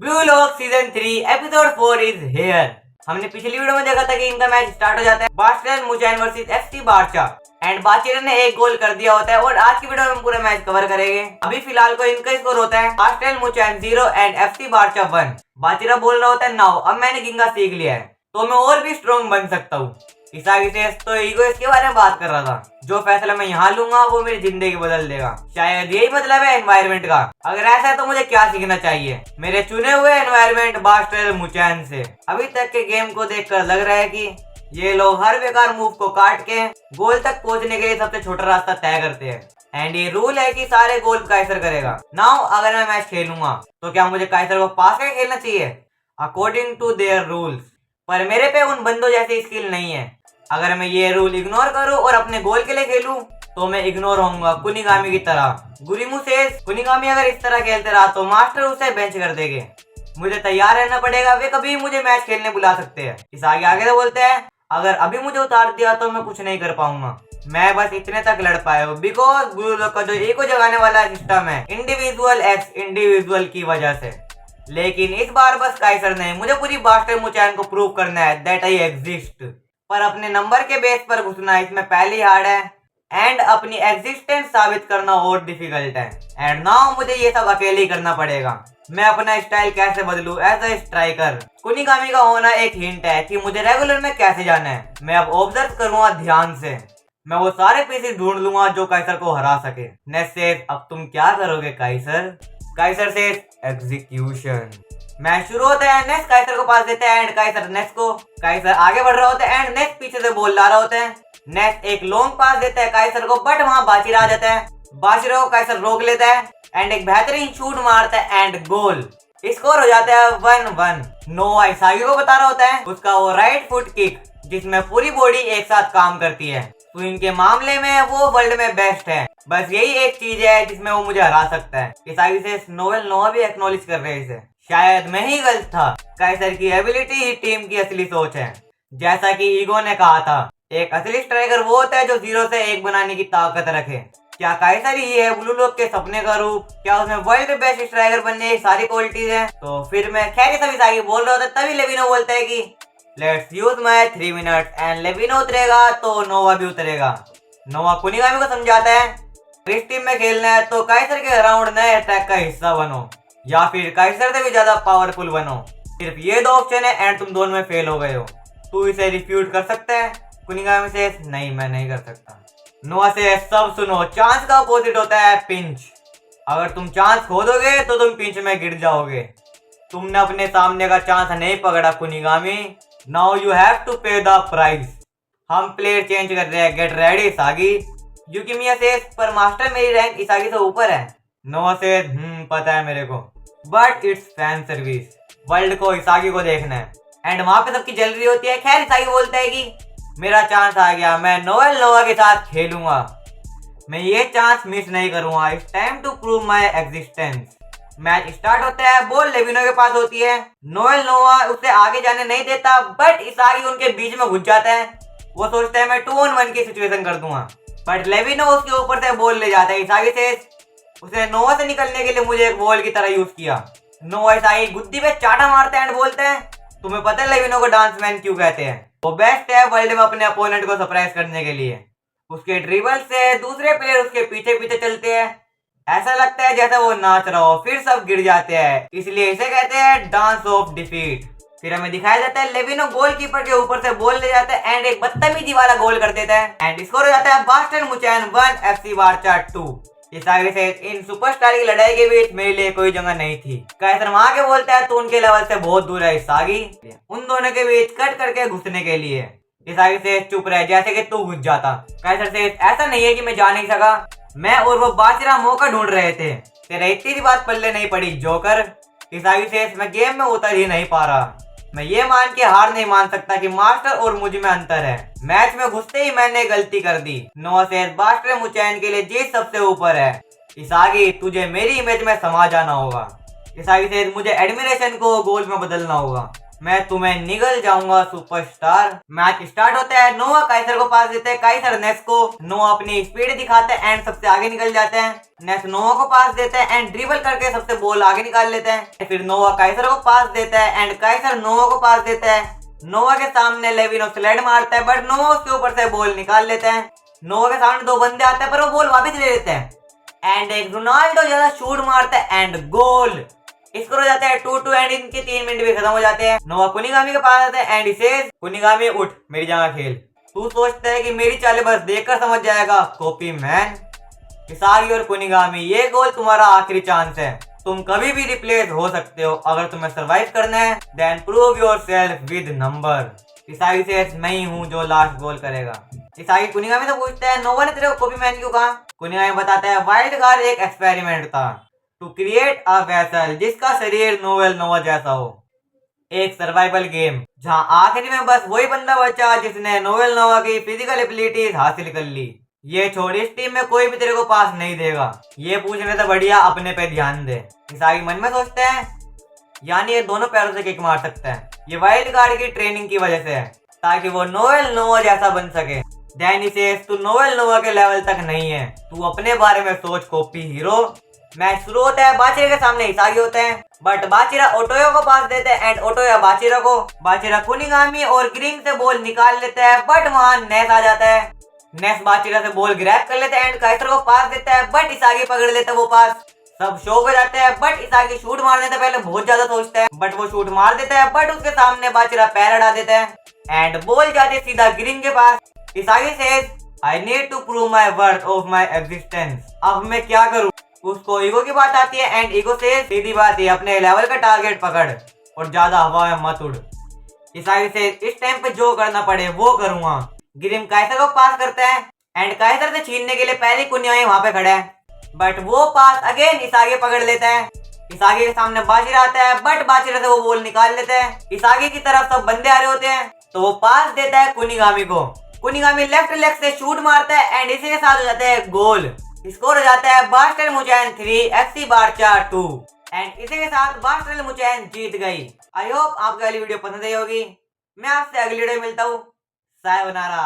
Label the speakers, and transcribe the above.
Speaker 1: Blue lock season 3 episode 4 is here. हमने पिछली video में देखा था कि इनका मैच स्टार्ट हो जाता है बास्टन मुचैन वर्सेस एफसी बारचा एंड बाचिरन ने एक गोल कर दिया होता है और आज की वीडियो में हम पूरा मैच कवर करेंगे। अभी फिलहाल को इनका स्कोर होता है बास्टन मुचैन 0 एंड एफसी बारचा 1। बाचिरा बोल रहा होता है नाउ अब मैंने गिंगा सीख लिया है तो मैं और भी स्ट्रॉन्ग बन सकता हूँ। ईसागी से तो ईगो इसके बारे में बात कर रहा था, जो फैसला मैं यहाँ लूंगा वो मेरी जिंदगी बदल देगा। शायद यही मतलब है एनवायरनमेंट का। अगर ऐसा है तो मुझे क्या सीखना चाहिए मेरे चुने हुए एनवायरनमेंट बास्टन मुचैन से। अभी तक के गेम को देखकर लग रहा है कि ये लोग हर बेकार मूव को काट के गोल तक पहुंचने के लिए सबसे छोटा रास्ता तय करते हैं एंड ये रूल है कि सारे गोल काइसर करेगा। नाउ अगर मैं मैच खेलूंगा तो क्या मुझे काइसर को पास करके खेलना चाहिए अकॉर्डिंग टू देयर रूल्स, पर मेरे पे उन बंदों जैसी स्किल नहीं है। अगर मैं ये रूल इग्नोर करूं और अपने गोल के लिए खेलूं तो मैं इग्नोर होऊंगा कुनिगामी की तरह। गुरिमू सेज कुनिगामी अगर इस तरह खेलते रहा तो मास्टर उसे बेंच कर देंगे। मुझे तैयार रहना पड़ेगा, वे कभी मुझे मैच खेलने बुला सकते हैं। इस आगे से बोलते हैं अगर अभी मुझे उतार दिया तो मैं कुछ नहीं कर पाऊंगा, मैं बस इतने तक लड़ पाया हूँ बिकॉज ब्लू लॉक का जो ईगो जगाने वाला सिस्टम है इंडिविजुअल एक्स इंडिविजुअल की वजह से। लेकिन इस बार बस काइसर नहीं, मुझे पूरी बास्टन मुचैन को प्रूव करना है दैट आई एग्जिस्ट। पर अपने नंबर के बेस पर घुसना इसमें पहली हार्ड है एंड अपनी एग्जिस्टेंस साबित करना और डिफिकल्ट है एंड नाउ मुझे ये सब अकेले ही करना पड़ेगा। मैं अपना स्टाइल कैसे बदलूं एज अ स्ट्राइकर। कुनिगामी का होना एक हिंट है कि मुझे रेगुलर में कैसे जाना है। मैं अब ऑब्जर्व करूंगा ध्यान से, मैं वो सारे पीसेस ढूंढ लूंगा जो काइसर को हरा सके। नेक्स्ट सेज अब तुम क्या करोगे Kaiser? Kaiser says execution. Match शुरू होता है, नेक्स्ट काइसर को पास देते हैं एंड काइसर नेक्स्ट को। काइसर आगे बढ़ रहा होता है एंड नेक्स्ट पीछे से बॉल ला रहा होता है। नेक्स्ट एक लॉन्ग पास देता है काइसर को बट वहां बाचिरा आ जाता है। बाचिरा को काइसर रोक लेता है एंड एक बेहतरीन शूट मारता है एंड गोल। स्कोर हो जाता है 1-1। नोआ इसागी को बता रहा होता है उसका वो राइट फुट किक जिसमें पूरी बॉडी एक साथ काम करती है, तो इनके मामले में वो वर्ल्ड में बेस्ट है। बस यही एक चीज है जिसमें वो मुझे हरा सकता है। इसागी से नोवेल नोआ भी एक्नॉलेज कर रहे हैं इसे। शायद मैं ही गलत था, काइसर की एबिलिटी ही टीम की असली सोच है। जैसा कि ईगो ने कहा था एक असली स्ट्राइकर वो होता है जो 0 से 1 बनाने की ताकत रखे। क्या काइसर ही है ब्लू लॉक के सपने का रूप? क्या उसमें वर्ल्ड बेस्ट स्ट्राइकर बनने की सारी क्वालिटीज हैं? तो फिर मैं खैर सभी सागी बोल रहा होता तभी लेविनो बोलता है कि let's use my 3 minute and Lavinho उतरेगा तो नोवा भी उतरेगा। नोवा कुनिगामी को समझाता है इस टीम में खेलना है तो काइसर के अराउंड नए अटैक का हिस्सा बनो या फिर काइसर से भी ज्यादा पावरफुल बनो। सिर्फ ये दो ऑप्शन है एंड तुम दोनों में फेल हो गए हो। तू इसे रिफ्यूट कर सकता है? कुनिगामी से नहीं मैं नहीं कर सकता। नोआ से सब सुनो, चांस का अपोजिट होता है पिंच। अगर तुम चांस खो दोगे तो तुम पिंच में गिर जाओगे। तुमने अपने सामने का चांस नहीं पकड़ा कुनिगामी, नाउ यू हैव टू पे द प्राइस। हम प्लेयर चेंज कर रहे हैं, गेट रेडी इसागी। यूकिमिया से पर मास्टर मेरी रैंक इसागी से ऊपर है। नोआ से पता है मेरे को but it's fan service, world को इसागी को देखना है एंड वहां पे सबकी जल रही होती है। खैर इसागी बोलता है कि मेरा चांस आ गया, मैं नोएल नोवा के साथ खेलूंगा, मैं ये चांस मिस नहीं करूंगा। It's time to prove my existence. Match start होता है, बॉल लेविनो के पास होती है। नोएल नोवा उसे आगे जाने नहीं देता बट इसागी उनके बीच में घुस जाता है। वो सोचता है मैं 2-on-1 की सिचुएशन कर दूंगा बट लेविनो उसके ऊपर से बॉल ले जाता है। इसागी से उसने नोवा से निकलने के लिए मुझे एक बॉल की तरह यूज किया। नोवा इसागी गुद्दी पे चाटा मारते हैं एंड बोलते हैं तुम्हें पता है लेविनो को डांस मैन क्यों कहते हैं? वो बेस्ट है वर्ल्ड में अपने अपोनेंट को सरप्राइज करने के लिए। उसके ड्रिबल से दूसरे प्लेयर उसके पीछे पीछे चलते हैं, ऐसा लगता है जैसा वो नाच रहा हो, फिर सब गिर जाते हैं, इसलिए इसे कहते हैं डांस ऑफ डिफीट। फिर हमें दिखाया जाता है लेविनो गोलकीपर के ऊपर से बॉल ले जाता है एंड एक बदतमीजी वाला गोल कर देता है एंड स्कोर हो जाता है बास्टन मुचैन 1 एफसी बारचा 2। इसागी से इन सुपरस्टार की लड़ाई के बीच मेरे लिए कोई जगह नहीं थी। काइसर वहां के बोलता है तो उनके लेवल से बहुत दूर है इसागी, उन दोनों के बीच कट करके घुसने के लिए। इसागी से चुप रहे जैसे कि तू घुस जाता। काइसर से ऐसा नहीं है कि मैं जा नहीं सका, मैं और वो बाचिरा मौका ढूंढ रहे थे, तेरा इतनी सी बात पल्ले नहीं पड़ी जोकर। इसागी से मैं गेम में उतर ही नहीं पा रहा, मैं ये मान के हार नहीं मान सकता कि मास्टर और मुझ में अंतर है। मैच में घुसते ही मैंने गलती कर दी। नोआ से बास्टर मुचैन के लिए जीत सबसे ऊपर है। इसागी तुझे मेरी इमेज में समा जाना होगा। इसागी से मुझे एडमिरेशन को गोल में बदलना होगा। मैं तुम्हें निगल जाऊंगा सुपरस्टार। मैच स्टार्ट होता है, नोवा काइसर को पास देते हैं, काइसर नेस को। नोवा अपनी स्पीड दिखाते हैं एंड सबसे आगे निकल जाते हैं। नेस नोवा को पास देते हैं एंड ड्रिबल करके सबसे बॉल आगे निकाल लेते हैं। फिर नोवा काइसर को पास देता है एंड काइसर नोवा को पास देता है। नोवा के सामने लेविनो स्लाइड मारता है बट नोवा उसके ऊपर से बॉल निकाल लेते हैं। नोवा के सामने दो बंदे आते हैं पर वो बॉल वापस ले लेते हैं एंड एक रोनाल्डो ज्यादा शूट मारता है एंड गोल। स्कोर हो जाता है 2-2 एंड इनके 3 मिनट भी खत्म हो जाते हैं। नोवा कुनिगामी के पास आता है एंड इसे कुनिगामी उठ मेरी जगह खेल। तू सोचता है कि मेरी चालें बस देखकर समझ जाएगा, कॉपी मैन। इसागी और कुनिगामी, ये गोल तुम्हारा आखिरी चांस है। तुम कभी भी रिप्लेस हो सकते हो। अगर तुम्हें सरवाइव करना है then prove yourself with number. Isagi से मैं ही हूँ जो लास्ट गोल करेगा। इसागी कुनिगामी से पूछता है नोवा ने तेरे को कॉपी मैन क्यों कहा। कुनिगामी बताता है वाइल्ड कार्ड एक एक्सपेरिमेंट था टू क्रिएट अ वेसल जिसका शरीर नोवेल नोवा जैसा हो। एक सर्वाइवल गेम जहां आखिरी में बस वही बंदा बचा जिसने नोवेल नोवा की फिजिकल एबिलिटीज हासिल कर ली। ये छोड़, इस टीम में कोई भी तेरे को पास नहीं देगा। ये पूछने से बढ़िया अपने पे ध्यान दे। इसागी मन में सोचते हैं यानी ये दोनों पैरों से किक मार सकता है। ये वाइल्ड कार्ड की ट्रेनिंग की वजह से है ताकि वो नोवेल नोवा जैसा बन सके। डैनी से तू नोवेल नोवा के लेवल तक नहीं है, तू अपने बारे में सोच कॉपी हीरो। मैच शुरू होता है, बाचिरा के सामने इसागी होते हैं बट बाचिरा ओटोयो को पास देते हैं एंड ओटोया बाचिरा को। बाचिरा कुनिगामी और ग्रीन से बॉल निकाल लेता है बट वहां नेस आ जाता है। नेस बाचिरा से बॉल ग्रैब कर लेता है एंड काइसर को पास देता है बट इसागी पकड़ लेता है वो पास। सब शॉक हो जाते हैं बट इसागी शूट मारने से पहले बहुत ज्यादा सोचता है बट वो शूट मार देता है बट उसके सामने बाचिरा पैर अड़ा देता है एंड बॉल जाती है सीधा ग्रीन के पास। Isagi says I need to prove my worth of my existence. अब मैं क्या करूं। उसको ईगो की बात आती है एंड ईगो से सीधी बात है अपने लेवल का टारगेट पकड़ और ज्यादा हवा में मत उड़। इसागी से इस टाइम पे जो करना पड़े वो करूंगा। ग्रीन काइसर को पास करता है एंड काइसर से छीनने के लिए पहले कुनिगामी वहां पे खड़ा है बट वो पास अगेन इसागी पकड़ लेता है। इसागी के सामने बाचिरा आता है बट बाचिरा से वो बॉल निकाल लेता है। इसागी की तरफ सब बंदे आ रहे होते हैं तो वो पास देता है कुनिगामी को। कुनिगामी लेफ्ट लेग से शूट मारता है एंड इसी के साथ हो जाता है गोल। स्कोर हो जाता है बास्टल मुचैन 3 FC बारचा 2 एंड इसी के साथ बास्टल मुचैन जीत गई। आई होप आपको अगली वीडियो पसंद आई होगी। मैं आपसे अगली वीडियो में मिलता हूँ। सायोनारा।